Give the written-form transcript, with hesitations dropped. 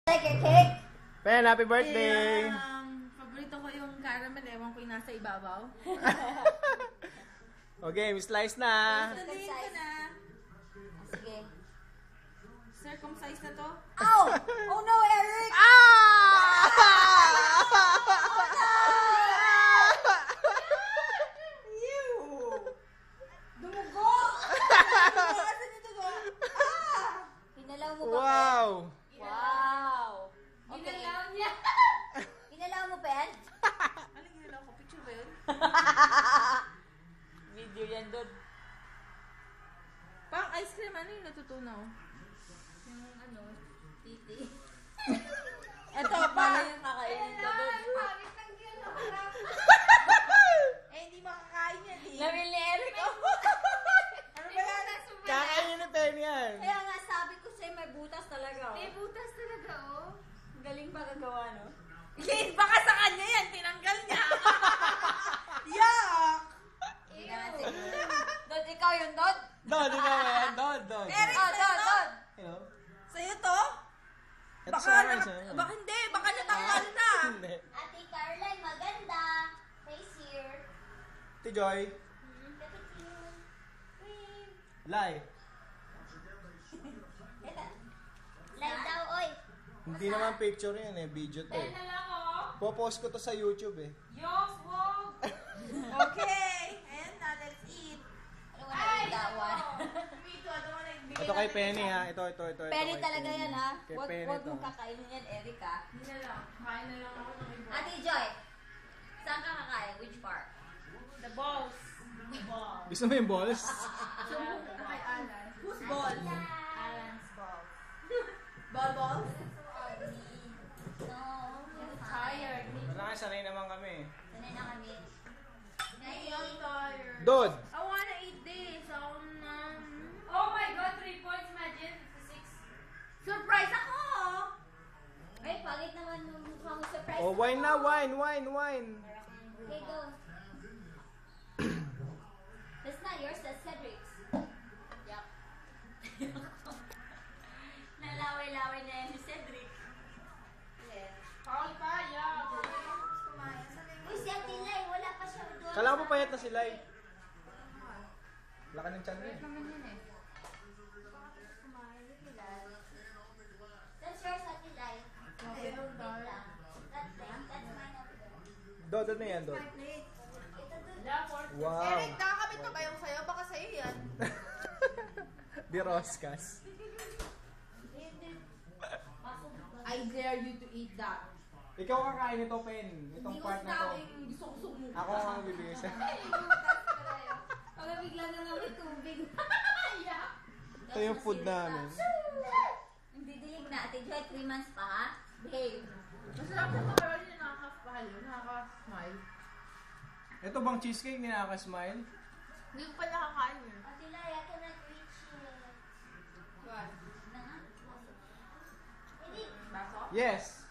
Like your cake? Pen, happy birthday! Paborito ko yung caramel. Ewan ko yung nasa ibabaw. Okay, slice na! Sabihin ko na. Sige. Circumcise na to? Ow! Oh no, Eric! Dumugo! Asan yung dugo? Hinalaw mo ba, Wow! Pen? Wow! Okay. Ginalaw niya. Hinalaw mo, Pen? Anong ginalaw ko? Picture ba yun? Video yan doon. Pang ice cream, ano yung natutunaw? Yung ano, titi. Eto, Paano yung kakainin ka doon? Eh, hindi makakain yan eh. Nawil ni Eric, oh. Ano ba yan? Kakainin ni Pen yan! Kaya nga sabi ko sa'yo may butas talaga, oh. May butas talaga, oh. Galing pa gagawa, no? Eh, baka sa kanya yan. Tinanggal niya. Yuck! Hindi naman siguro. Dod, ikaw yun, Dod? Dod, ikaw yan! Dod, Dod! Eric, Oh, Dod, Dod. Hello? Sa'yo to? Ito Baka, sa akin, sa'yo. baka hindi. Baka natanggal na. Hindi. Ate Caroline, maganda. Face here. Ate Joy, lie. Live daw, oy. Hindi naman picture yan eh, video to eh. na lang, oh. Popost ko to sa YouTube eh. Yos, wog. Okay. Ayan na, let's eat. Ano wala yung dawan? Ito, ano mo nagbigay Ito kay Penny ha, ito. Penny kay talaga Penny. yan, ha? Kay Huwag Penny huwag to. mong kakainin yan, Eric, ha? Hindi na lang. Kain na lang ako ng iba. Ate Joy, saan ka kakain? Which part? The balls. The balls. Gusto mo yung balls? Sumbong ka kay Alan. Whose balls? Alan's balls. Balls? No, you're Tired. Wala nga, sanay naman kami eh. Sanay na kami. I'm tired. Dod! I wanna eat this. Oh my God, 3 points, imagine, 56. Surprise ako! Ay, pangit naman yung mukha mo surprise. Oh, wine na, wine! Okay, go. That's not yours, that's Cedric's. Yup. Nalaway-laway na yan ni Cedric. Yeah. Paul pa, yeah. Uy, si Ate Lai, wala pa siya doon. Kala mo payat na sila eh. Laka ng tiyan mo eh. That's yours, Ate Lai. Okay, Wait lang. That's mine, Ate Lai. Dod, ano yan, Dod? Ito doon. Wow! Eric, nakakabit pa ba yung sa'yo? Baka sa'yo yan. Di Roscas. I dare you to eat that. Ikaw kakain ito, Pen. Itong part na to. Gusto mo. Ako ang bibigay sa'yo. Pag bigla na lang may tubig. Ito yung food namin. Hindi dilig na. Ate Joy, 3 months pa, ha? Behave. Masarap yung macaroni na nakaka-pahal yun. Nakaka-smile. Ito bang cheesecake ni nakaka-smile? Hindi ko pa nakakain yun. Ate Lai, I cannot reach it. What? Na nga. Hindi. Baso? Yes!